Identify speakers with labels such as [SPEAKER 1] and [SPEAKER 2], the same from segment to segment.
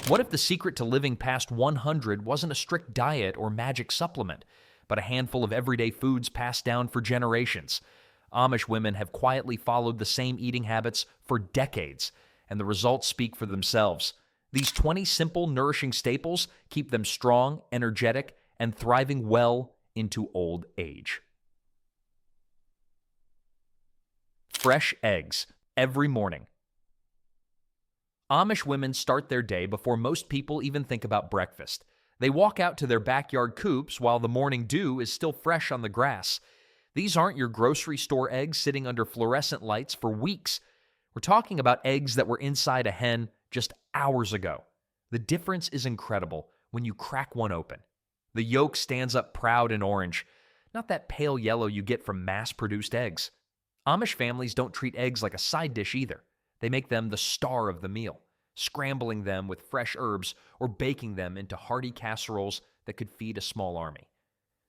[SPEAKER 1] What if the secret to living past 100 wasn't a strict diet or magic supplement, but a handful of everyday foods passed down for generations? Amish women have quietly followed the same eating habits for decades, and the results speak for themselves. These 20 simple, nourishing staples keep them strong, energetic, and thriving well into old age. Fresh eggs every morning. Amish women start their day before most people even think about breakfast. They walk out to their backyard coops while the morning dew is still fresh on the grass. These aren't your grocery store eggs sitting under fluorescent lights for weeks. We're talking about eggs that were inside a hen just hours ago. The difference is incredible when you crack one open. The yolk stands up proud and orange, not that pale yellow you get from mass-produced eggs. Amish families don't treat eggs like a side dish either. They make them the star of the meal, scrambling them with fresh herbs or baking them into hearty casseroles that could feed a small army.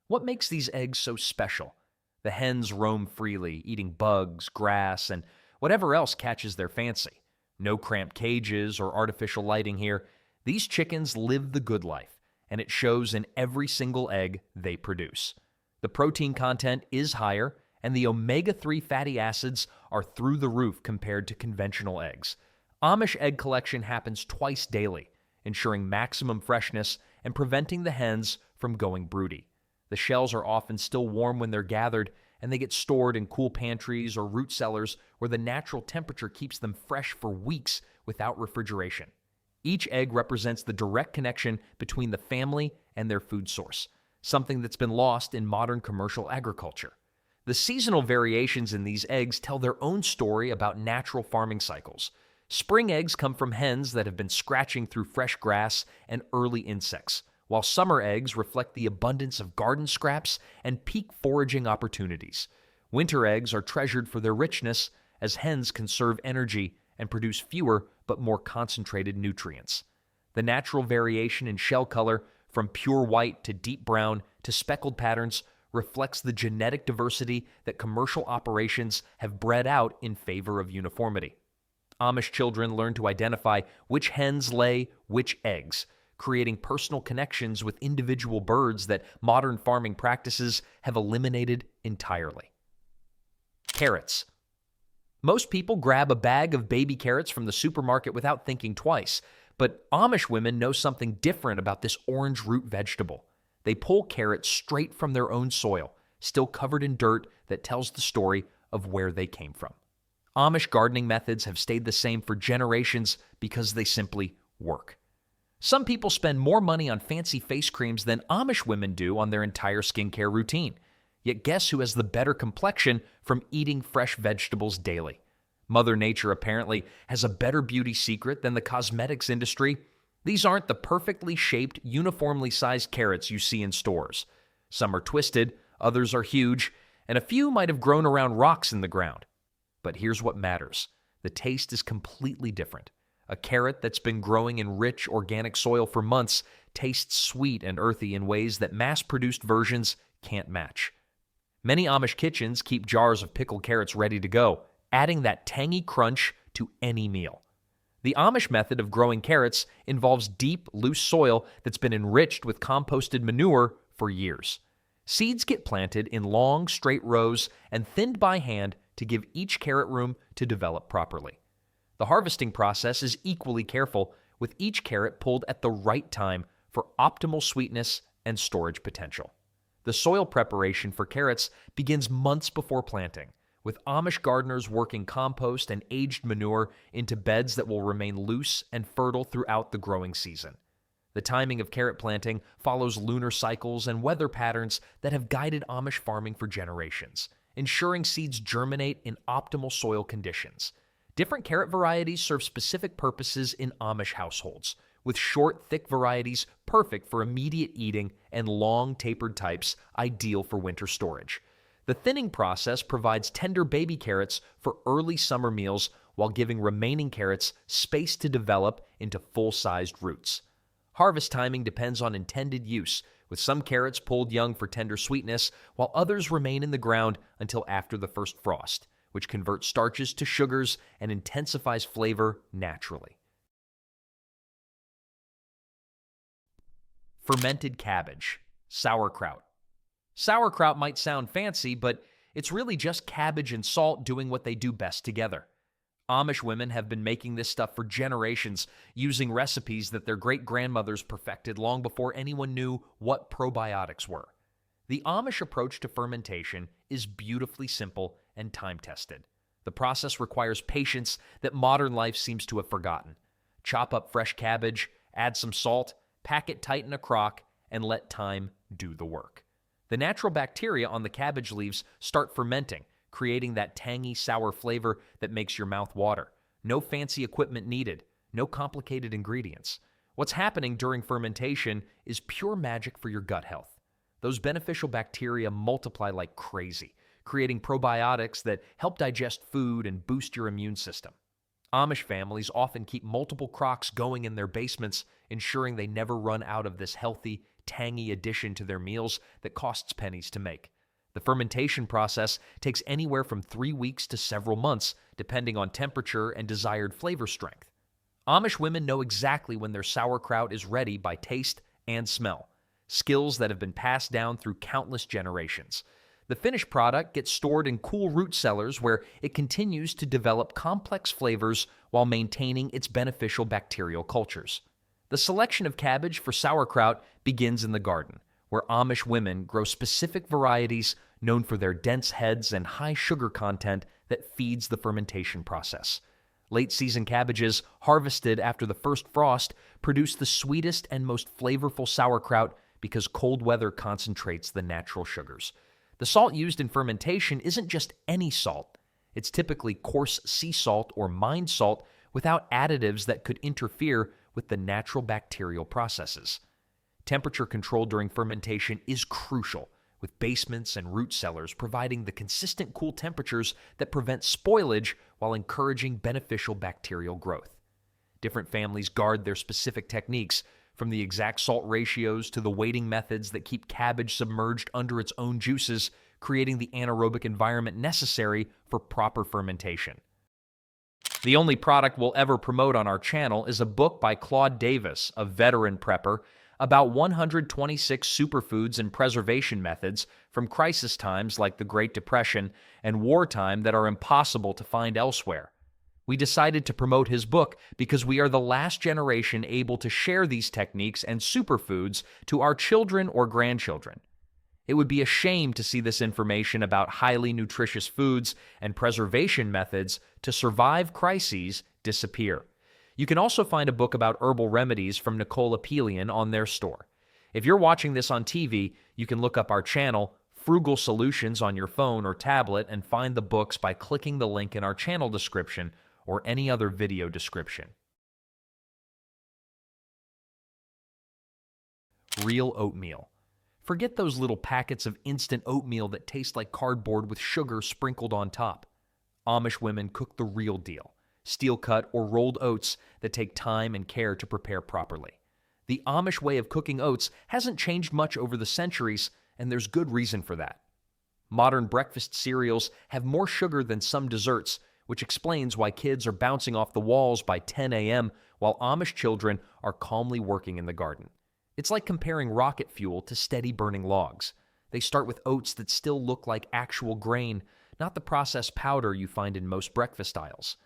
[SPEAKER 1] What makes these eggs so special? The hens roam freely, eating bugs, grass, and whatever else catches their fancy. No cramped cages or artificial lighting here. These chickens live the good life, and it shows in every single egg they produce. The protein content is higher, and the omega-3 fatty acids are through the roof compared to conventional eggs. Amish egg collection happens twice daily, ensuring maximum freshness and preventing the hens from going broody. The shells are often still warm when they're gathered, and they get stored in cool pantries or root cellars where the natural temperature keeps them fresh for weeks without refrigeration. Each egg represents the direct connection between the family and their food source, something that's been lost in modern commercial agriculture. The seasonal variations in these eggs tell their own story about natural farming cycles. Spring eggs come from hens that have been scratching through fresh grass and early insects, while summer eggs reflect the abundance of garden scraps and peak foraging opportunities. Winter eggs are treasured for their richness, as hens conserve energy and produce fewer but more concentrated nutrients. The natural variation in shell color, from pure white to deep brown to speckled patterns, reflects the genetic diversity that commercial operations have bred out in favor of uniformity. Amish children learn to identify which hens lay which eggs, creating personal connections with individual birds that modern farming practices have eliminated entirely. Carrots. Most people grab a bag of baby carrots from the supermarket without thinking twice, but Amish women know something different about this orange root vegetable. They pull carrots straight from their own soil, still covered in dirt that tells the story of where they came from. Amish gardening methods have stayed the same for generations because they simply work. Some people spend more money on fancy face creams than Amish women do on their entire skincare routine. Yet guess who has the better complexion from eating fresh vegetables daily? Mother Nature apparently has a better beauty secret than the cosmetics industry. These aren't the perfectly shaped, uniformly sized carrots you see in stores. Some are twisted, others are huge, and a few might have grown around rocks in the ground. But here's what matters. The taste is completely different. A carrot that's been growing in rich, organic soil for months tastes sweet and earthy in ways that mass-produced versions can't match. Many Amish kitchens keep jars of pickled carrots ready to go, adding that tangy crunch to any meal. The Amish method of growing carrots involves deep, loose soil that's been enriched with composted manure for years. Seeds get planted in long, straight rows and thinned by hand to give each carrot room to develop properly. The harvesting process is equally careful, with each carrot pulled at the right time for optimal sweetness and storage potential. The soil preparation for carrots begins months before planting, with Amish gardeners working compost and aged manure into beds that will remain loose and fertile throughout the growing season. The timing of carrot planting follows lunar cycles and weather patterns that have guided Amish farming for generations, ensuring seeds germinate in optimal soil conditions. Different carrot varieties serve specific purposes in Amish households, with short, thick varieties perfect for immediate eating and long, tapered types ideal for winter storage. The thinning process provides tender baby carrots for early summer meals while giving remaining carrots space to develop into full-sized roots. Harvest timing depends on intended use, with some carrots pulled young for tender sweetness, while others remain in the ground until after the first frost, which converts starches to sugars and intensifies flavor naturally. Fermented cabbage, sauerkraut. Sauerkraut might sound fancy, but it's really just cabbage and salt doing what they do best together. Amish women have been making this stuff for generations, using recipes that their great-grandmothers perfected long before anyone knew what probiotics were. The Amish approach to fermentation is beautifully simple and time-tested. The process requires patience that modern life seems to have forgotten. Chop up fresh cabbage, add some salt, pack it tight in a crock, and let time do the work. The natural bacteria on the cabbage leaves start fermenting, creating that tangy, sour flavor that makes your mouth water. No fancy equipment needed, no complicated ingredients. What's happening during fermentation is pure magic for your gut health. Those beneficial bacteria multiply like crazy, creating probiotics that help digest food and boost your immune system. Amish families often keep multiple crocks going in their basements, ensuring they never run out of this healthy, tangy addition to their meals that costs pennies to make. The fermentation process takes anywhere from 3 weeks to several months, depending on temperature and desired flavor strength. Amish women know exactly when their sauerkraut is ready by taste and smell, skills that have been passed down through countless generations. The finished product gets stored in cool root cellars where it continues to develop complex flavors while maintaining its beneficial bacterial cultures. The selection of cabbage for sauerkraut begins in the garden, where Amish women grow specific varieties known for their dense heads and high sugar content that feeds the fermentation process. Late-season cabbages, harvested after the first frost, produce the sweetest and most flavorful sauerkraut because cold weather concentrates the natural sugars. The salt used in fermentation isn't just any salt. It's typically coarse sea salt or mine salt without additives that could interfere with the natural bacterial processes. Temperature control during fermentation is crucial, with basements and root cellars providing the consistent cool temperatures that prevent spoilage while encouraging beneficial bacterial growth. Different families guard their specific techniques, from the exact salt ratios to the weighting methods that keep cabbage submerged under its own juices, creating the anaerobic environment necessary for proper fermentation. The only product we'll ever promote on our channel is a book by Claude Davis, a veteran prepper, about 126 superfoods and preservation methods from crisis times like the Great Depression and wartime that are impossible to find elsewhere. We decided to promote his book because we are the last generation able to share these techniques and superfoods to our children or grandchildren. It would be a shame to see this information about highly nutritious foods and preservation methods to survive crises disappear. You can also find a book about herbal remedies from Nicole Apelian on their store. If you're watching this on TV, you can look up our channel, Frugal Solutions, on your phone or tablet and find the books by clicking the link in our channel description or any other video description. Real oatmeal. Forget those little packets of instant oatmeal that taste like cardboard with sugar sprinkled on top. Amish women cook the real deal, steel-cut or rolled oats that take time and care to prepare properly. The Amish way of cooking oats hasn't changed much over the centuries, and there's good reason for that. Modern breakfast cereals have more sugar than some desserts, which explains why kids are bouncing off the walls by 10 a.m. while Amish children are calmly working in the garden. It's like comparing rocket fuel to steady burning logs. They start with oats that still look like actual grain, not the processed powder you find in most breakfast aisles.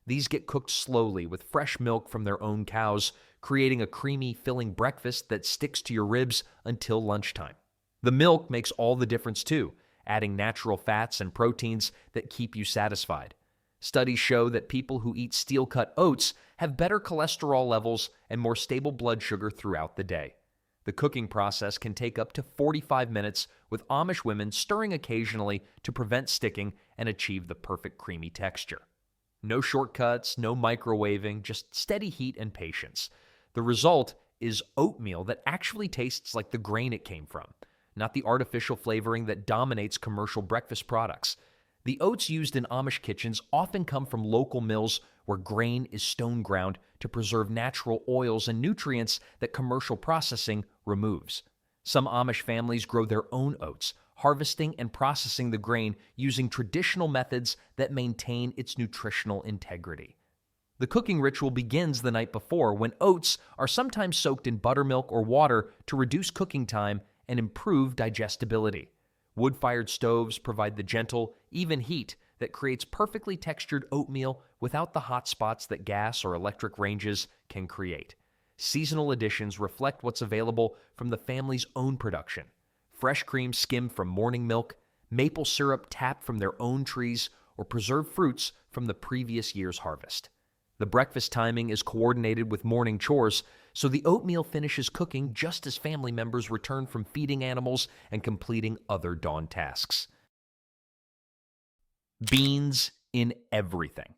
[SPEAKER 1] These get cooked slowly with fresh milk from their own cows, creating a creamy, filling breakfast that sticks to your ribs until lunchtime. The milk makes all the difference too, adding natural fats and proteins that keep you satisfied. Studies show that people who eat steel-cut oats have better cholesterol levels and more stable blood sugar throughout the day. The cooking process can take up to 45 minutes, with Amish women stirring occasionally to prevent sticking and achieve the perfect creamy texture. No shortcuts, no microwaving, just steady heat and patience. The result is oatmeal that actually tastes like the grain it came from, not the artificial flavoring that dominates commercial breakfast products. The oats used in Amish kitchens often come from local mills where grain is stone ground to preserve natural oils and nutrients that commercial processing removes. Some Amish families grow their own oats, harvesting and processing the grain using traditional methods that maintain its nutritional integrity. The cooking ritual begins the night before when oats are sometimes soaked in buttermilk or water to reduce cooking time and improve digestibility. Wood-fired stoves provide the gentle, even heat that creates perfectly textured oatmeal without the hot spots that gas or electric ranges can create. Seasonal additions reflect what's available from the family's own production. Fresh cream skimmed from morning milk, maple syrup tapped from their own trees, or preserved fruits from the previous year's harvest. The breakfast timing is coordinated with morning chores, so the oatmeal finishes cooking just as family members return from feeding animals and completing other dawn tasks. Beans in everything.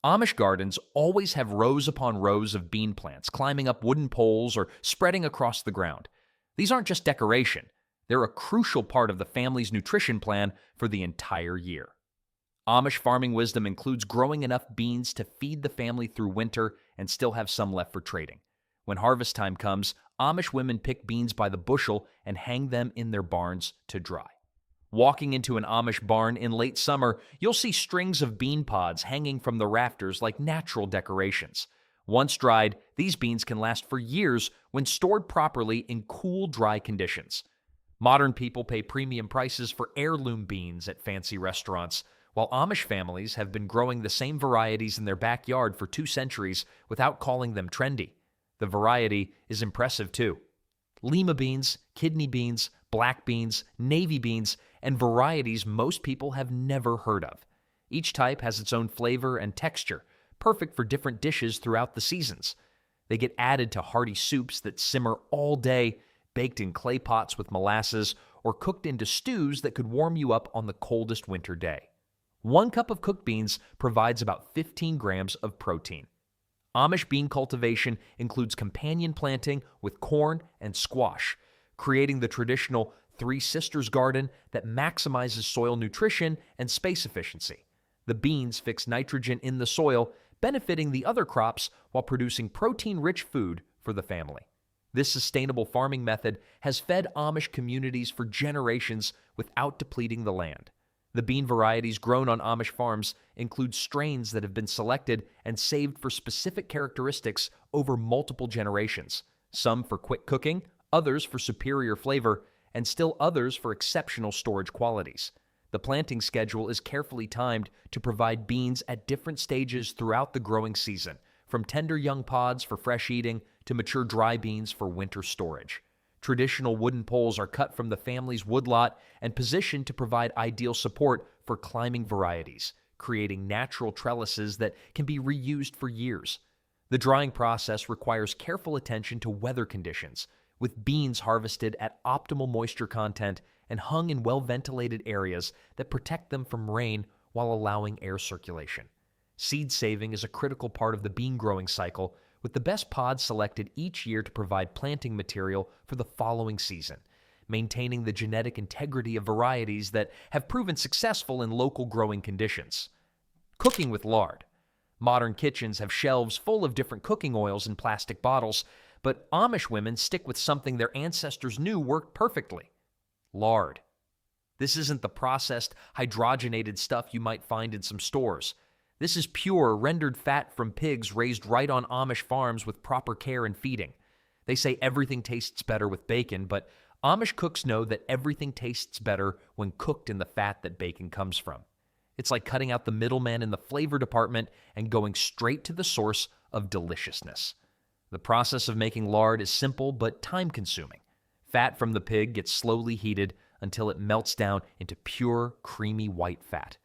[SPEAKER 1] Amish gardens always have rows upon rows of bean plants climbing up wooden poles or spreading across the ground. These aren't just decoration. They're a crucial part of the family's nutrition plan for the entire year. Amish farming wisdom includes growing enough beans to feed the family through winter and still have some left for trading. When harvest time comes, Amish women pick beans by the bushel and hang them in their barns to dry. Walking into an Amish barn in late summer, you'll see strings of bean pods hanging from the rafters like natural decorations. Once dried, these beans can last for years when stored properly in cool, dry conditions. Modern people pay premium prices for heirloom beans at fancy restaurants, while Amish families have been growing the same varieties in their backyard for 2 centuries without calling them trendy. The variety is impressive too. Lima beans, kidney beans, black beans, navy beans, and varieties most people have never heard of. Each type has its own flavor and texture, perfect for different dishes throughout the seasons. They get added to hearty soups that simmer all day, baked in clay pots with molasses, or cooked into stews that could warm you up on the coldest winter day. 1 cup of cooked beans provides about 15 grams of protein. Amish bean cultivation includes companion planting with corn and squash, creating the traditional Three Sisters garden that maximizes soil nutrition and space efficiency. The beans fix nitrogen in the soil, benefiting the other crops while producing protein-rich food for the family. This sustainable farming method has fed Amish communities for generations without depleting the land. The bean varieties grown on Amish farms include strains that have been selected and saved for specific characteristics over multiple generations, some for quick cooking, others for superior flavor, and still others for exceptional storage qualities. The planting schedule is carefully timed to provide beans at different stages throughout the growing season, from tender young pods for fresh eating to mature dry beans for winter storage. Traditional wooden poles are cut from the family's woodlot and positioned to provide ideal support for climbing varieties, creating natural trellises that can be reused for years. The drying process requires careful attention to weather conditions, with beans harvested at optimal moisture content and hung in well-ventilated areas that protect them from rain while allowing air circulation. Seed saving is a critical part of the bean growing cycle, with the best pods selected each year to provide planting material for the following season, maintaining the genetic integrity of varieties that have proven successful in local growing conditions. Cooking with lard. Modern kitchens have shelves full of different cooking oils in plastic bottles, but Amish women stick with something their ancestors knew worked perfectly: lard. This isn't the processed, hydrogenated stuff you might find in some stores. This is pure, rendered fat from pigs raised right on Amish farms with proper care and feeding. They say everything tastes better with bacon, but Amish cooks know that everything tastes better when cooked in the fat that bacon comes from. It's like cutting out the middleman in the flavor department and going straight to the source of deliciousness. The process of making lard is simple but time-consuming. Fat from the pig gets slowly heated until it melts down into pure, creamy white fat.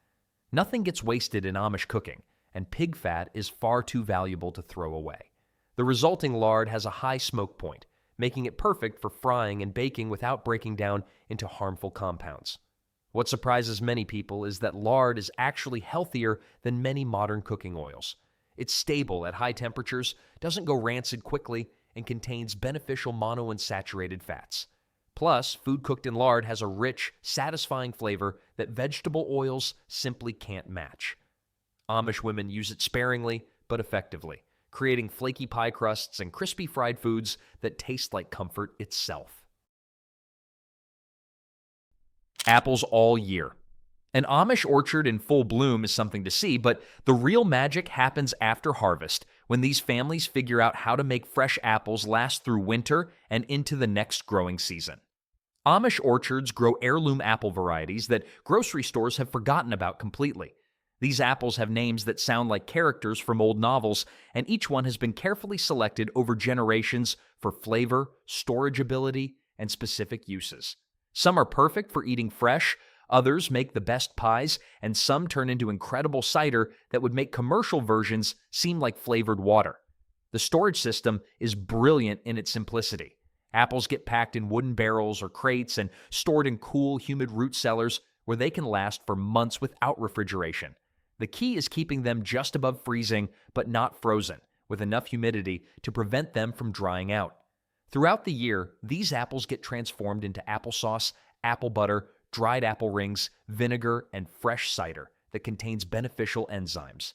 [SPEAKER 1] Nothing gets wasted in Amish cooking, and pig fat is far too valuable to throw away. The resulting lard has a high smoke point, making it perfect for frying and baking without breaking down into harmful compounds. What surprises many people is that lard is actually healthier than many modern cooking oils. It's stable at high temperatures, doesn't go rancid quickly, and contains beneficial monounsaturated fats. Plus, food cooked in lard has a rich, satisfying flavor that vegetable oils simply can't match. Amish women use it sparingly but effectively, creating flaky pie crusts and crispy fried foods that taste like comfort itself. Apples all year. An Amish orchard in full bloom is something to see, but the real magic happens after harvest, when these families figure out how to make fresh apples last through winter and into the next growing season. Amish orchards grow heirloom apple varieties that grocery stores have forgotten about completely. These apples have names that sound like characters from old novels, and each one has been carefully selected over generations for flavor, storage ability, and specific uses. Some are perfect for eating fresh, others make the best pies, and some turn into incredible cider that would make commercial versions seem like flavored water. The storage system is brilliant in its simplicity. Apples get packed in wooden barrels or crates and stored in cool, humid root cellars where they can last for months without refrigeration. The key is keeping them just above freezing, but not frozen, with enough humidity to prevent them from drying out. Throughout the year, these apples get transformed into applesauce, apple butter, dried apple rings, vinegar, and fresh cider that contains beneficial enzymes.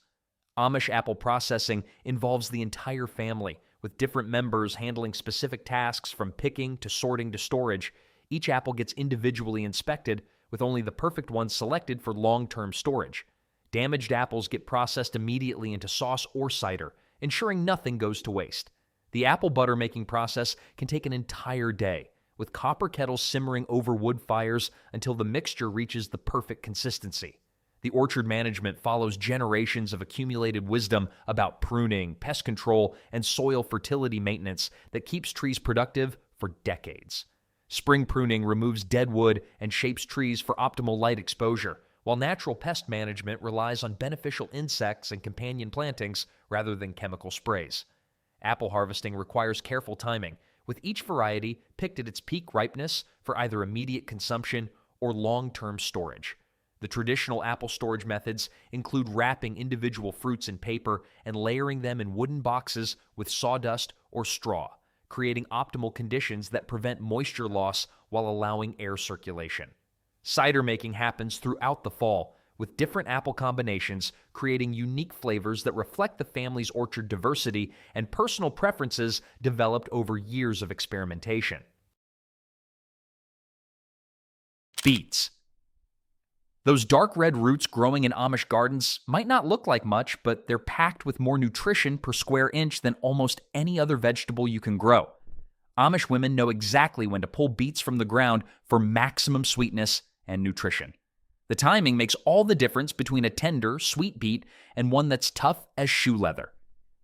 [SPEAKER 1] Amish apple processing involves the entire family, with different members handling specific tasks from picking to sorting to storage. Each apple gets individually inspected, with only the perfect ones selected for long-term storage. Damaged apples get processed immediately into sauce or cider, ensuring nothing goes to waste. The apple butter making process can take an entire day, with copper kettles simmering over wood fires until the mixture reaches the perfect consistency. The orchard management follows generations of accumulated wisdom about pruning, pest control, and soil fertility maintenance that keeps trees productive for decades. Spring pruning removes dead wood and shapes trees for optimal light exposure, while natural pest management relies on beneficial insects and companion plantings rather than chemical sprays. Apple harvesting requires careful timing, with each variety picked at its peak ripeness for either immediate consumption or long-term storage. The traditional apple storage methods include wrapping individual fruits in paper and layering them in wooden boxes with sawdust or straw, creating optimal conditions that prevent moisture loss while allowing air circulation. Cider making happens throughout the fall, with different apple combinations creating unique flavors that reflect the family's orchard diversity and personal preferences developed over years of experimentation. Beets. Those dark red roots growing in Amish gardens might not look like much, but they're packed with more nutrition per square inch than almost any other vegetable you can grow. Amish women know exactly when to pull beets from the ground for maximum sweetness and nutrition. The timing makes all the difference between a tender, sweet beet and one that's tough as shoe leather.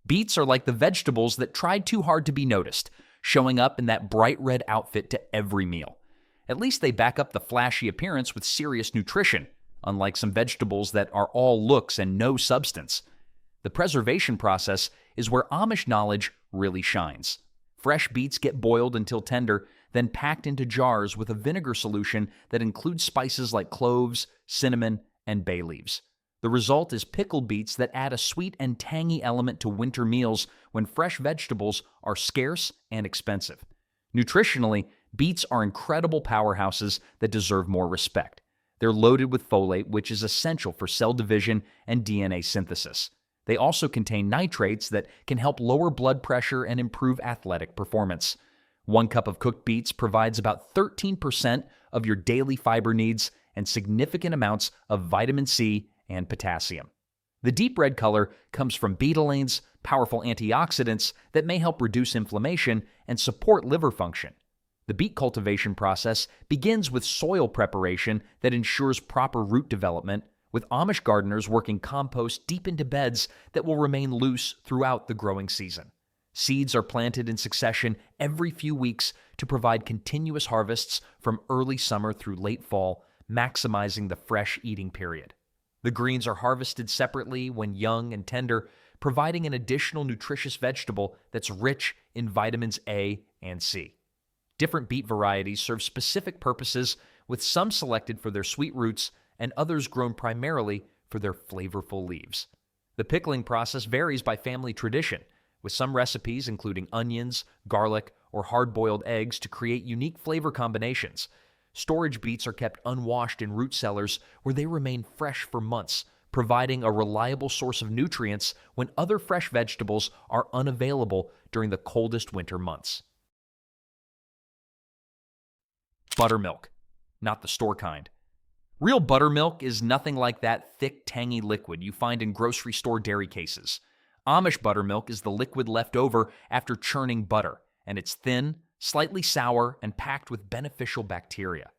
[SPEAKER 1] Beets are like the vegetables that tried too hard to be noticed, showing up in that bright red outfit to every meal. At least they back up the flashy appearance with serious nutrition, unlike some vegetables that are all looks and no substance. The preservation process is where Amish knowledge really shines. Fresh beets get boiled until tender, then packed into jars with a vinegar solution that includes spices like cloves, cinnamon, and bay leaves. The result is pickled beets that add a sweet and tangy element to winter meals when fresh vegetables are scarce and expensive. Nutritionally, beets are incredible powerhouses that deserve more respect. They're loaded with folate, which is essential for cell division and DNA synthesis. They also contain nitrates that can help lower blood pressure and improve athletic performance. 1 cup of cooked beets provides about 13% of your daily fiber needs and significant amounts of vitamin C and potassium. The deep red color comes from betalains, powerful antioxidants that may help reduce inflammation and support liver function. The beet cultivation process begins with soil preparation that ensures proper root development, with Amish gardeners working compost deep into beds that will remain loose throughout the growing season. Seeds are planted in succession every few weeks to provide continuous harvests from early summer through late fall, maximizing the fresh eating period. The greens are harvested separately when young and tender, providing an additional nutritious vegetable that's rich in vitamins A and C. Different beet varieties serve specific purposes, with some selected for their sweet roots and others grown primarily for their flavorful leaves. The pickling process varies by family tradition, with some recipes including onions, garlic, or hard-boiled eggs to create unique flavor combinations. Storage beets are kept unwashed in root cellars where they remain fresh for months, providing a reliable source of nutrients when other fresh vegetables are unavailable during the coldest winter months. Buttermilk, not the store kind. Real buttermilk is nothing like that thick, tangy liquid you find in grocery store dairy cases. Amish buttermilk is the liquid left over after churning butter, and it's thin, slightly sour, and packed with beneficial bacteria.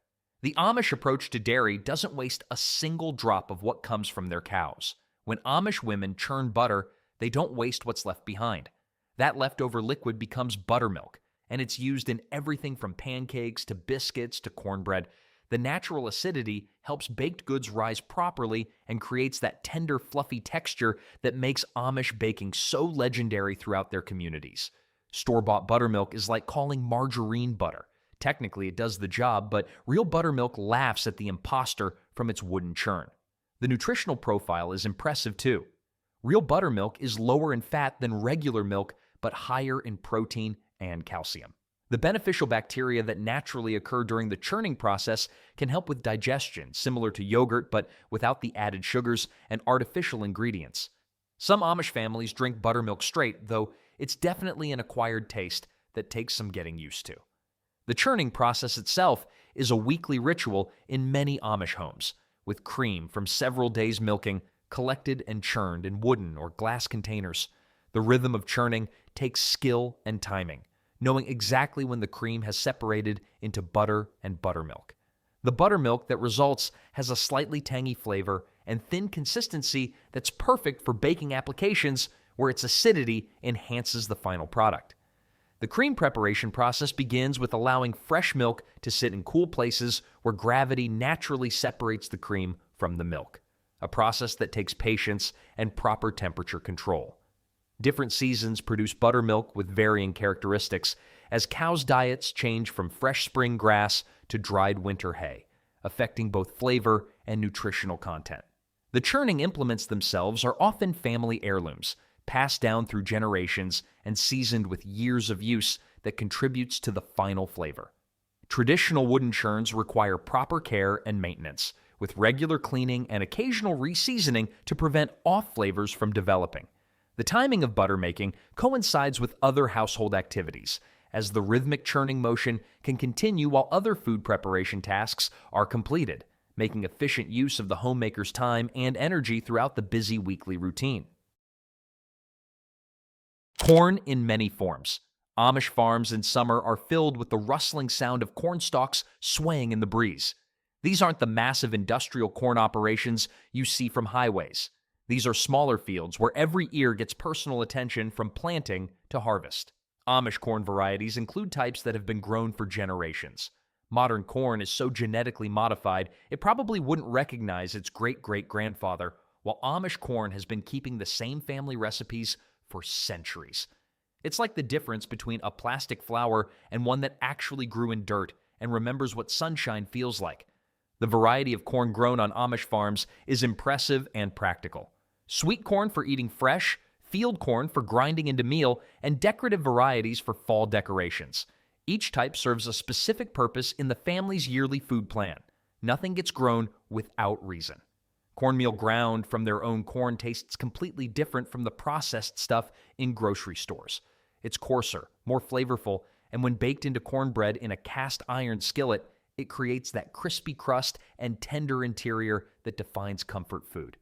[SPEAKER 1] The Amish approach to dairy doesn't waste a single drop of what comes from their cows. When Amish women churn butter, they don't waste what's left behind. That leftover liquid becomes buttermilk, and it's used in everything from pancakes to biscuits to cornbread. The natural acidity helps baked goods rise properly and creates that tender, fluffy texture that makes Amish baking so legendary throughout their communities. Store-bought buttermilk is like calling margarine butter. Technically, it does the job, but real buttermilk laughs at the imposter from its wooden churn. The nutritional profile is impressive too. Real buttermilk is lower in fat than regular milk, but higher in protein and calcium. The beneficial bacteria that naturally occur during the churning process can help with digestion, similar to yogurt, but without the added sugars and artificial ingredients. Some Amish families drink buttermilk straight, though it's definitely an acquired taste that takes some getting used to. The churning process itself is a weekly ritual in many Amish homes, with cream from several days' milking collected and churned in wooden or glass containers. The rhythm of churning takes skill and timing, knowing exactly when the cream has separated into butter and buttermilk. The buttermilk that results has a slightly tangy flavor and thin consistency that's perfect for baking applications where its acidity enhances the final product. The cream preparation process begins with allowing fresh milk to sit in cool places where gravity naturally separates the cream from the milk, a process that takes patience and proper temperature control. Different seasons produce buttermilk with varying characteristics as cows' diets change from fresh spring grass to dried winter hay, affecting both flavor and nutritional content. The churning implements themselves are often family heirlooms, passed down through generations and seasoned with years of use that contributes to the final flavor. Traditional wooden churns require proper care and maintenance, with regular cleaning and occasional reseasoning to prevent off flavors from developing. The timing of butter making coincides with other household activities, as the rhythmic churning motion can continue while other food preparation tasks are completed, making efficient use of the homemaker's time and energy throughout the busy weekly routine. Corn in many forms. Amish farms in summer are filled with the rustling sound of corn stalks swaying in the breeze. These aren't the massive industrial corn operations you see from highways. These are smaller fields where every ear gets personal attention from planting to harvest. Amish corn varieties include types that have been grown for generations. Modern corn is so genetically modified, it probably wouldn't recognize its great-great-grandfather, while Amish corn has been keeping the same family recipes for centuries. It's like the difference between a plastic flower and one that actually grew in dirt and remembers what sunshine feels like. The variety of corn grown on Amish farms is impressive and practical. Sweet corn for eating fresh, field corn for grinding into meal, and decorative varieties for fall decorations. Each type serves a specific purpose in the family's yearly food plan. Nothing gets grown without reason. Cornmeal ground from their own corn tastes completely different from the processed stuff in grocery stores. It's coarser, more flavorful, and when baked into cornbread in a cast iron skillet, it creates that crispy crust and tender interior that defines comfort food.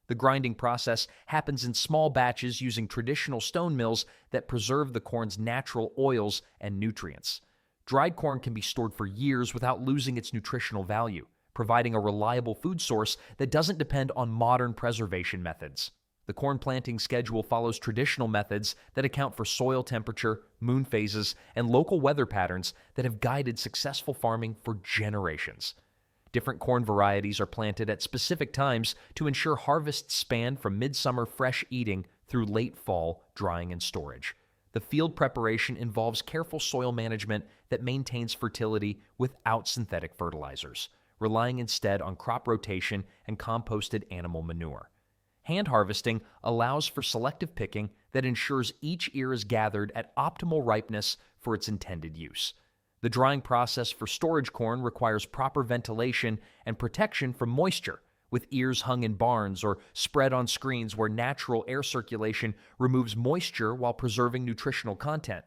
[SPEAKER 1] The grinding process happens in small batches using traditional stone mills that preserve the corn's natural oils and nutrients. Dried corn can be stored for years without losing its nutritional value, providing a reliable food source that doesn't depend on modern preservation methods. The corn planting schedule follows traditional methods that account for soil temperature, moon phases, and local weather patterns that have guided successful farming for generations. Different corn varieties are planted at specific times to ensure harvests span from midsummer fresh eating through late fall drying and storage. The field preparation involves careful soil management that maintains fertility without synthetic fertilizers, relying instead on crop rotation and composted animal manure. Hand harvesting allows for selective picking that ensures each ear is gathered at optimal ripeness for its intended use. The drying process for storage corn requires proper ventilation and protection from moisture, with ears hung in barns or spread on screens where natural air circulation removes moisture while preserving nutritional content.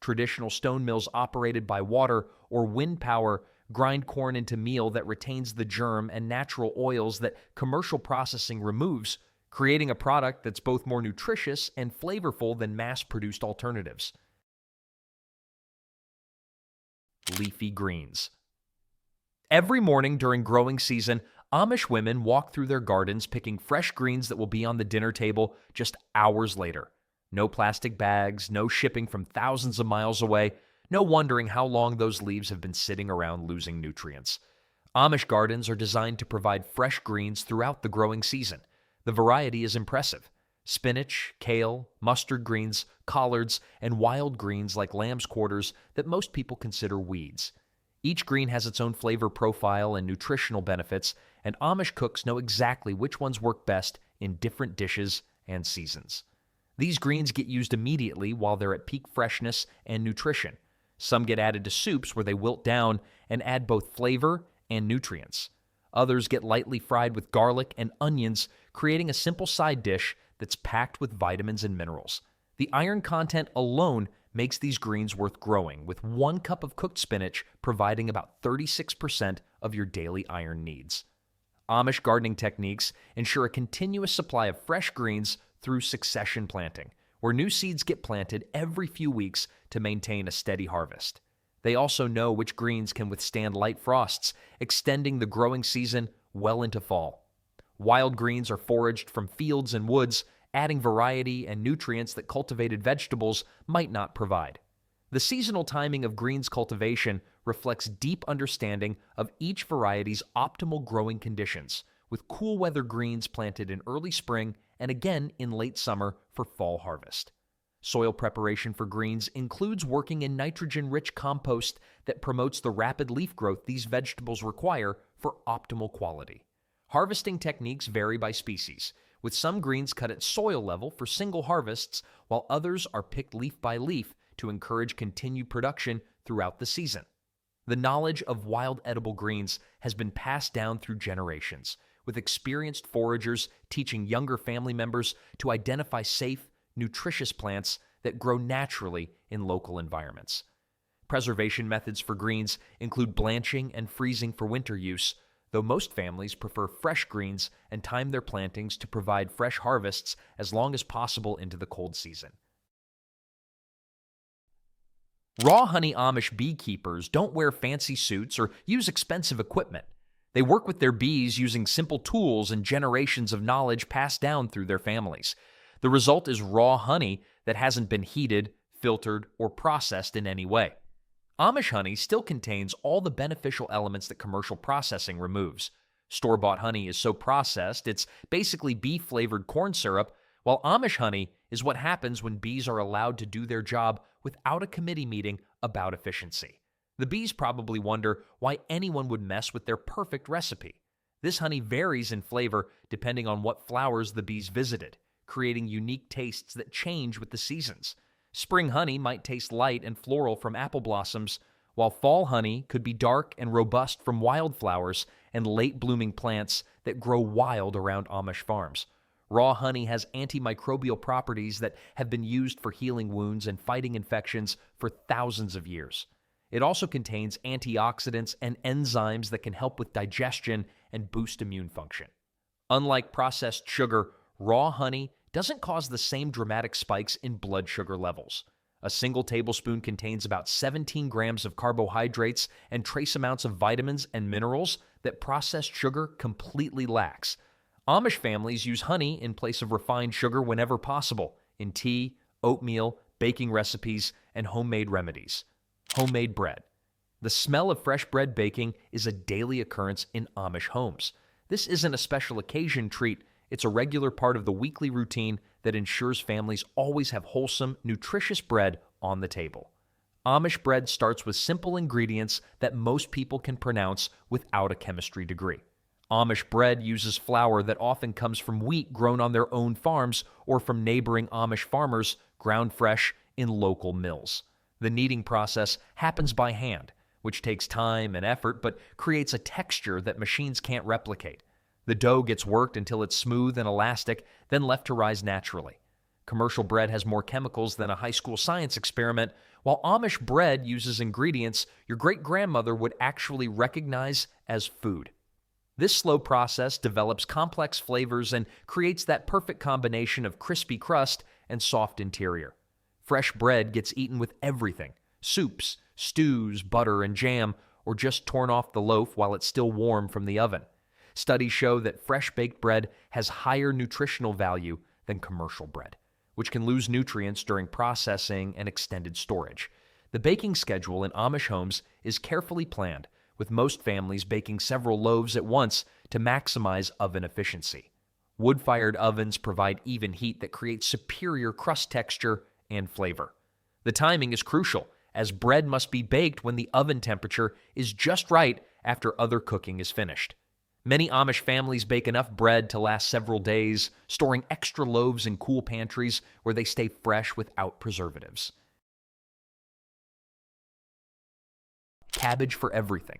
[SPEAKER 1] Traditional stone mills operated by water or wind power grind corn into meal that retains the germ and natural oils that commercial processing removes, creating a product that's both more nutritious and flavorful than mass-produced alternatives. Leafy greens. Every morning during growing season, Amish women walk through their gardens picking fresh greens that will be on the dinner table just hours later. No plastic bags, no shipping from thousands of miles away, no wondering how long those leaves have been sitting around losing nutrients. Amish gardens are designed to provide fresh greens throughout the growing season. The variety is impressive. Spinach, kale, mustard greens, collards, and wild greens like lamb's quarters that most people consider weeds. Each green has its own flavor profile and nutritional benefits, and Amish cooks know exactly which ones work best in different dishes and seasons. These greens get used immediately while they're at peak freshness and nutrition. Some get added to soups where they wilt down and add both flavor and nutrients. Others get lightly fried with garlic and onions, creating a simple side dish that's packed with vitamins and minerals. The iron content alone makes these greens worth growing, with 1 cup of cooked spinach providing about 36% of your daily iron needs. Amish gardening techniques ensure a continuous supply of fresh greens through succession planting, where new seeds get planted every few weeks to maintain a steady harvest. They also know which greens can withstand light frosts, extending the growing season well into fall. Wild greens are foraged from fields and woods, adding variety and nutrients that cultivated vegetables might not provide. The seasonal timing of greens cultivation reflects deep understanding of each variety's optimal growing conditions, with cool weather greens planted in early spring and again in late summer for fall harvest. Soil preparation for greens includes working in nitrogen-rich compost that promotes the rapid leaf growth these vegetables require for optimal quality. Harvesting techniques vary by species, with some greens cut at soil level for single harvests, while others are picked leaf by leaf to encourage continued production throughout the season. The knowledge of wild edible greens has been passed down through generations, with experienced foragers teaching younger family members to identify safe, nutritious plants that grow naturally in local environments. Preservation methods for greens include blanching and freezing for winter use, though most families prefer fresh greens and time their plantings to provide fresh harvests as long as possible into the cold season. Raw honey Amish beekeepers don't wear fancy suits or use expensive equipment. They work with their bees using simple tools and generations of knowledge passed down through their families. The result is raw honey that hasn't been heated, filtered, or processed in any way. Amish honey still contains all the beneficial elements that commercial processing removes. Store-bought honey is so processed, it's basically bee-flavored corn syrup, while Amish honey is what happens when bees are allowed to do their job without a committee meeting about efficiency. The bees probably wonder why anyone would mess with their perfect recipe. This honey varies in flavor depending on what flowers the bees visited, creating unique tastes that change with the seasons. Spring honey might taste light and floral from apple blossoms, while fall honey could be dark and robust from wildflowers and late-blooming plants that grow wild around Amish farms. Raw honey has antimicrobial properties that have been used for healing wounds and fighting infections for thousands of years. It also contains antioxidants and enzymes that can help with digestion and boost immune function. Unlike processed sugar, raw honey doesn't cause the same dramatic spikes in blood sugar levels. A single tablespoon contains about 17 grams of carbohydrates and trace amounts of vitamins and minerals that processed sugar completely lacks. Amish families use honey in place of refined sugar whenever possible, in tea, oatmeal, baking recipes, and homemade remedies. Homemade bread. The smell of fresh bread baking is a daily occurrence in Amish homes. This isn't a special occasion treat. It's a regular part of the weekly routine that ensures families always have wholesome, nutritious bread on the table. Amish bread starts with simple ingredients that most people can pronounce without a chemistry degree. Amish bread uses flour that often comes from wheat grown on their own farms or from neighboring Amish farmers, ground fresh in local mills. The kneading process happens by hand, which takes time and effort but creates a texture that machines can't replicate. The dough gets worked until it's smooth and elastic, then left to rise naturally. Commercial bread has more chemicals than a high school science experiment, while Amish bread uses ingredients your great-grandmother would actually recognize as food. This slow process develops complex flavors and creates that perfect combination of crispy crust and soft interior. Fresh bread gets eaten with everything: soups, stews, butter, and jam, or just torn off the loaf while it's still warm from the oven. Studies show that fresh baked bread has higher nutritional value than commercial bread, which can lose nutrients during processing and extended storage. The baking schedule in Amish homes is carefully planned, with most families baking several loaves at once to maximize oven efficiency. Wood-fired ovens provide even heat that creates superior crust texture and flavor. The timing is crucial, as bread must be baked when the oven temperature is just right after other cooking is finished. Many Amish families bake enough bread to last several days, storing extra loaves in cool pantries where they stay fresh without preservatives. Cabbage for everything.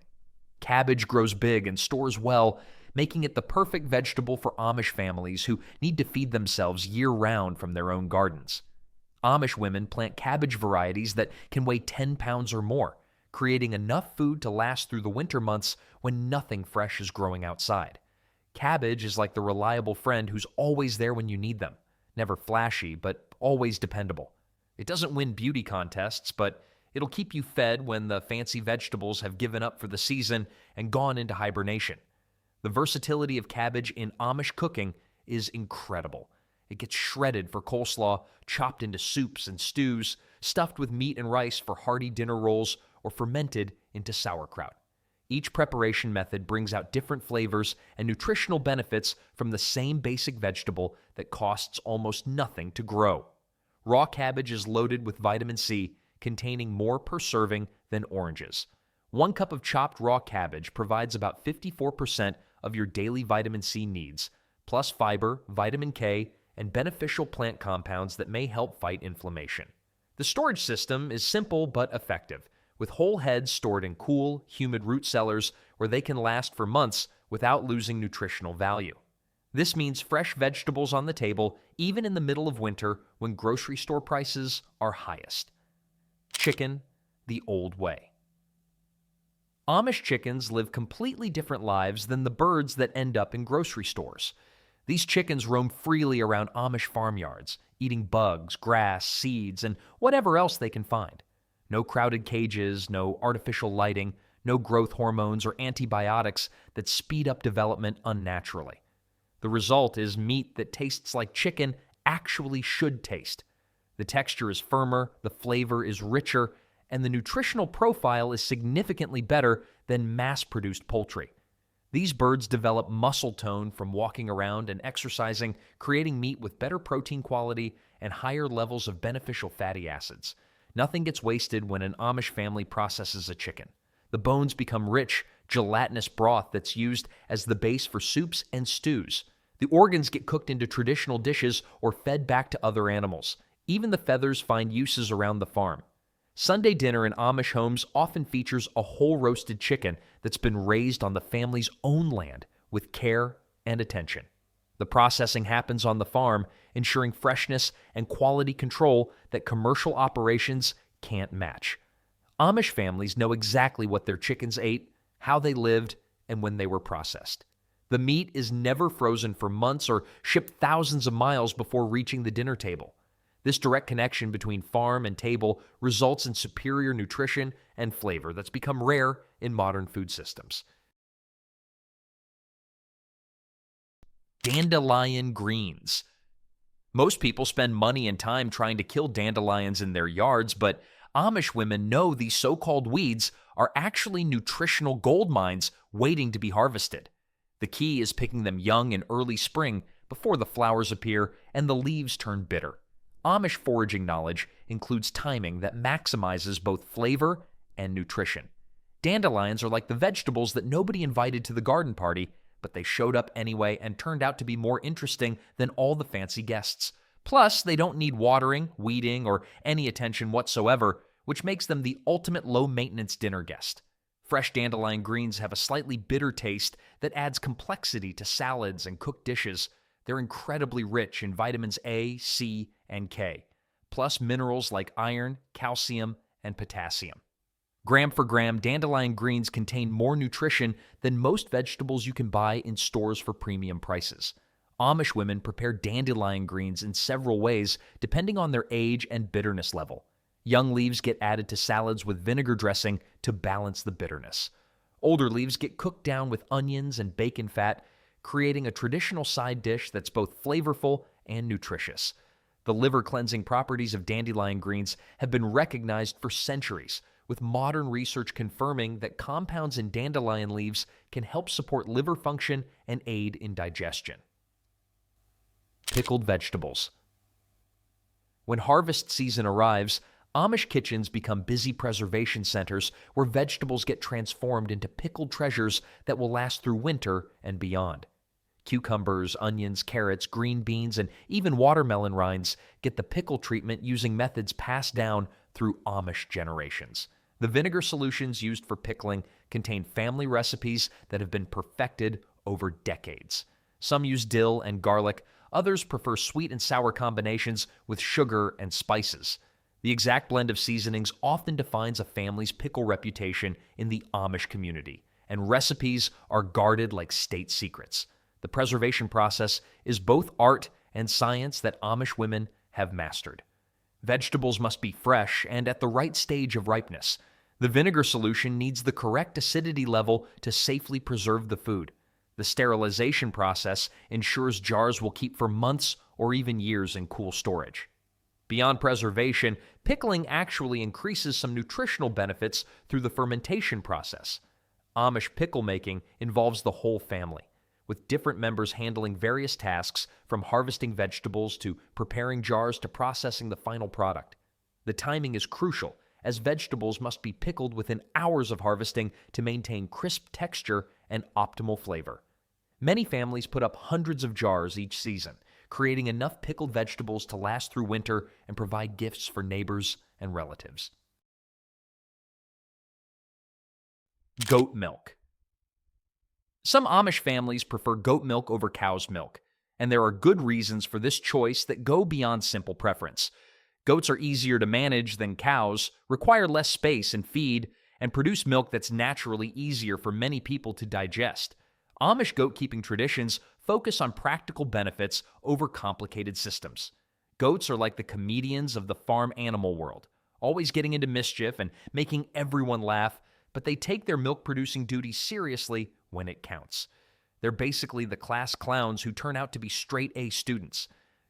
[SPEAKER 1] Cabbage grows big and stores well, making it the perfect vegetable for Amish families who need to feed themselves year-round from their own gardens. Amish women plant cabbage varieties that can weigh 10 pounds or more, creating enough food to last through the winter months when nothing fresh is growing outside. Cabbage is like the reliable friend who's always there when you need them. Never flashy, but always dependable. It doesn't win beauty contests, but it'll keep you fed when the fancy vegetables have given up for the season and gone into hibernation. The versatility of cabbage in Amish cooking is incredible. It gets shredded for coleslaw, chopped into soups and stews, stuffed with meat and rice for hearty dinner rolls, or fermented into sauerkraut. Each preparation method brings out different flavors and nutritional benefits from the same basic vegetable that costs almost nothing to grow. Raw cabbage is loaded with vitamin C, containing more per serving than oranges. 1 cup of chopped raw cabbage provides about 54% of your daily vitamin C needs, plus fiber, vitamin K, and beneficial plant compounds that may help fight inflammation. The storage system is simple but effective, with whole heads stored in cool, humid root cellars where they can last for months without losing nutritional value. This means fresh vegetables on the table even in the middle of winter when grocery store prices are highest. Chicken the old way. Amish chickens live completely different lives than the birds that end up in grocery stores. These chickens roam freely around Amish farmyards, eating bugs, grass, seeds, and whatever else they can find. No crowded cages, no artificial lighting, no growth hormones or antibiotics that speed up development unnaturally. The result is meat that tastes like chicken actually should taste. The texture is firmer, the flavor is richer, and the nutritional profile is significantly better than mass-produced poultry. These birds develop muscle tone from walking around and exercising, creating meat with better protein quality and higher levels of beneficial fatty acids. Nothing gets wasted when an Amish family processes a chicken. The bones become rich, gelatinous broth that's used as the base for soups and stews. The organs get cooked into traditional dishes or fed back to other animals. Even the feathers find uses around the farm. Sunday dinner in Amish homes often features a whole roasted chicken that's been raised on the family's own land with care and attention. The processing happens on the farm, ensuring freshness and quality control that commercial operations can't match. Amish families know exactly what their chickens ate, how they lived, and when they were processed. The meat is never frozen for months or shipped thousands of miles before reaching the dinner table. This direct connection between farm and table results in superior nutrition and flavor that's become rare in modern food systems. Dandelion greens. Most people spend money and time trying to kill dandelions in their yards, but Amish women know these so-called weeds are actually nutritional gold mines waiting to be harvested. The key is picking them young in early spring before the flowers appear and the leaves turn bitter. Amish foraging knowledge includes timing that maximizes both flavor and nutrition. Dandelions are like the vegetables that nobody invited to the garden party, but they showed up anyway and turned out to be more interesting than all the fancy guests. Plus, they don't need watering, weeding, or any attention whatsoever, which makes them the ultimate low-maintenance dinner guest. Fresh dandelion greens have a slightly bitter taste that adds complexity to salads and cooked dishes. They're incredibly rich in vitamins A, C, and K, plus minerals like iron, calcium, and potassium. Gram for gram, dandelion greens contain more nutrition than most vegetables you can buy in stores for premium prices. Amish women prepare dandelion greens in several ways depending on their age and bitterness level. Young leaves get added to salads with vinegar dressing to balance the bitterness. Older leaves get cooked down with onions and bacon fat, creating a traditional side dish that's both flavorful and nutritious. The liver-cleansing properties of dandelion greens have been recognized for centuries, with modern research confirming that compounds in dandelion leaves can help support liver function and aid in digestion. Pickled vegetables. When harvest season arrives, Amish kitchens become busy preservation centers where vegetables get transformed into pickled treasures that will last through winter and beyond. Cucumbers, onions, carrots, green beans, and even watermelon rinds get the pickle treatment using methods passed down through Amish generations. The vinegar solutions used for pickling contain family recipes that have been perfected over decades. Some use dill and garlic, others prefer sweet and sour combinations with sugar and spices. The exact blend of seasonings often defines a family's pickle reputation in the Amish community, and recipes are guarded like state secrets. The preservation process is both art and science that Amish women have mastered. Vegetables must be fresh and at the right stage of ripeness. The vinegar solution needs the correct acidity level to safely preserve the food. The sterilization process ensures jars will keep for months or even years in cool storage. Beyond preservation, pickling actually increases some nutritional benefits through the fermentation process. Amish pickle making involves the whole family, with different members handling various tasks from harvesting vegetables to preparing jars to processing the final product. The timing is crucial, as vegetables must be pickled within hours of harvesting to maintain crisp texture and optimal flavor. Many families put up hundreds of jars each season, creating enough pickled vegetables to last through winter and provide gifts for neighbors and relatives. Goat milk. Some Amish families prefer goat milk over cow's milk, and there are good reasons for this choice that go beyond simple preference. Goats are easier to manage than cows, require less space and feed, and produce milk that's naturally easier for many people to digest. Amish goat-keeping traditions focus on practical benefits over complicated systems. Goats are like the comedians of the farm animal world, always getting into mischief and making everyone laugh, but they take their milk-producing duties seriously when it counts. They're basically the class clowns who turn out to be straight-A students.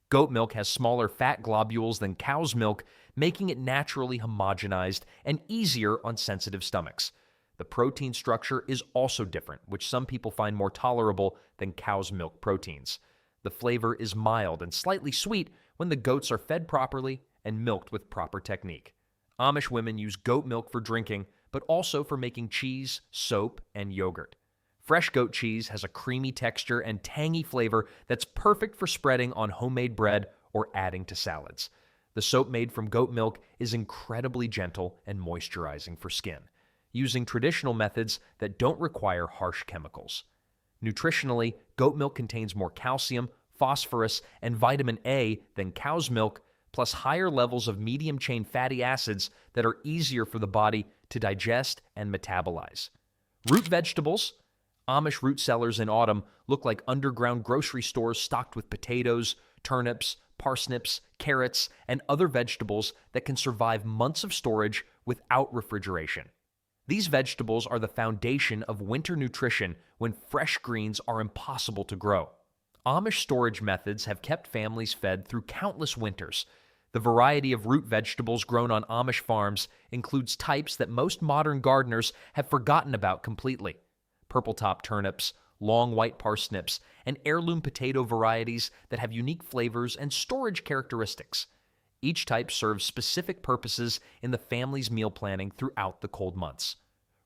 [SPEAKER 1] Goat milk has smaller fat globules than cow's milk, making it naturally homogenized and easier on sensitive stomachs. The protein structure is also different, which some people find more tolerable than cow's milk proteins. The flavor is mild and slightly sweet when the goats are fed properly and milked with proper technique. Amish women use goat milk for drinking, but also for making cheese, soap, and yogurt. Fresh goat cheese has a creamy texture and tangy flavor that's perfect for spreading on homemade bread or adding to salads. The soap made from goat milk is incredibly gentle and moisturizing for skin, using traditional methods that don't require harsh chemicals. Nutritionally, goat milk contains more calcium, phosphorus, and vitamin A than cow's milk, plus higher levels of medium-chain fatty acids that are easier for the body to digest and metabolize. Root vegetables. Amish root cellars in autumn look like underground grocery stores stocked with potatoes, turnips, parsnips, carrots, and other vegetables that can survive months of storage without refrigeration. These vegetables are the foundation of winter nutrition when fresh greens are impossible to grow. Amish storage methods have kept families fed through countless winters. The variety of root vegetables grown on Amish farms includes types that most modern gardeners have forgotten about completely. Purple-top turnips, long white parsnips, and heirloom potato varieties that have unique flavors and storage characteristics. Each type serves specific purposes in the family's meal planning throughout the cold months.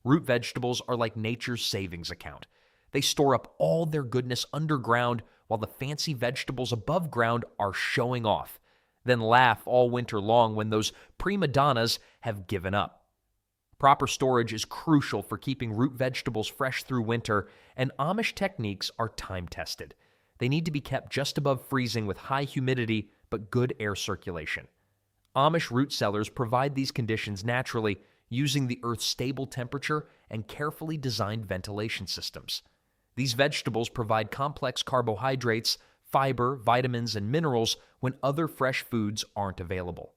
[SPEAKER 1] Root vegetables are like nature's savings account. They store up all their goodness underground while the fancy vegetables above ground are showing off, then laugh all winter long when those prima donnas have given up. Proper storage is crucial for keeping root vegetables fresh through winter, and Amish techniques are time-tested. They need to be kept just above freezing with high humidity, but but good air circulation. Amish root cellars provide these conditions naturally using the Earth's stable temperature and carefully designed ventilation systems. These vegetables provide complex carbohydrates, fiber, vitamins, and minerals when other fresh foods aren't available.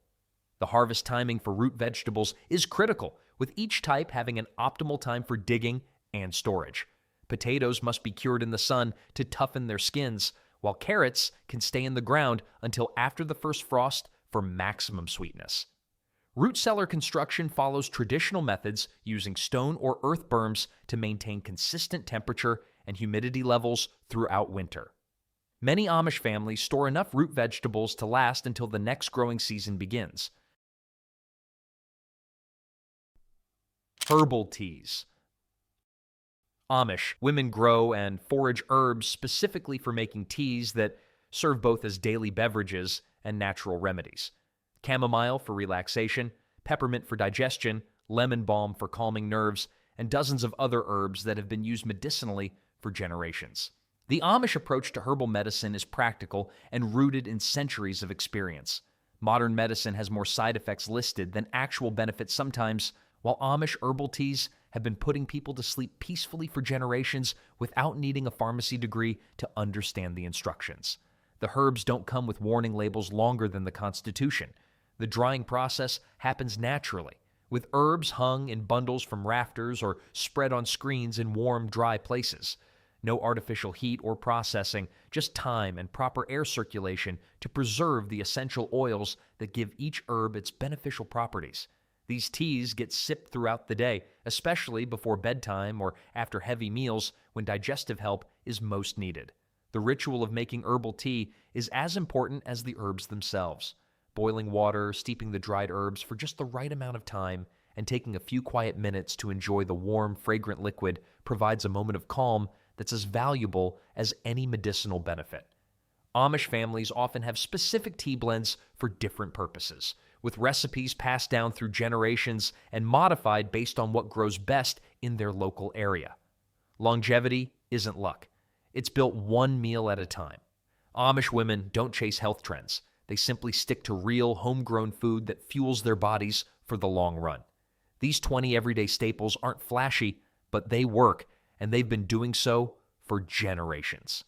[SPEAKER 1] The harvest timing for root vegetables is critical, with each type having an optimal time for digging and storage. Potatoes must be cured in the sun to toughen their skins, while carrots can stay in the ground until after the first frost for maximum sweetness. Root cellar construction follows traditional methods using stone or earth berms to maintain consistent temperature and humidity levels throughout winter. Many Amish families store enough root vegetables to last until the next growing season begins. Herbal teas. Amish women grow and forage herbs specifically for making teas that serve both as daily beverages and natural remedies. Chamomile for relaxation, peppermint for digestion, lemon balm for calming nerves, and dozens of other herbs that have been used medicinally for generations. The Amish approach to herbal medicine is practical and rooted in centuries of experience. Modern medicine has more side effects listed than actual benefits sometimes, while Amish herbal teas have been putting people to sleep peacefully for generations without needing a pharmacy degree to understand the instructions. The herbs don't come with warning labels longer than the Constitution. The drying process happens naturally, with herbs hung in bundles from rafters or spread on screens in warm, dry places. No artificial heat or processing, just time and proper air circulation to preserve the essential oils that give each herb its beneficial properties. These teas get sipped throughout the day, especially before bedtime or after heavy meals when digestive help is most needed. The ritual of making herbal tea is as important as the herbs themselves. Boiling water, steeping the dried herbs for just the right amount of time, and taking a few quiet minutes to enjoy the warm, fragrant liquid provides a moment of calm that's as valuable as any medicinal benefit. Amish families often have specific tea blends for different purposes, with recipes passed down through generations and modified based on what grows best in their local area. Longevity isn't luck. It's built one meal at a time. Amish women don't chase health trends. They simply stick to real, homegrown food that fuels their bodies for the long run. These 20 everyday staples aren't flashy, but they work, and they've been doing so for generations.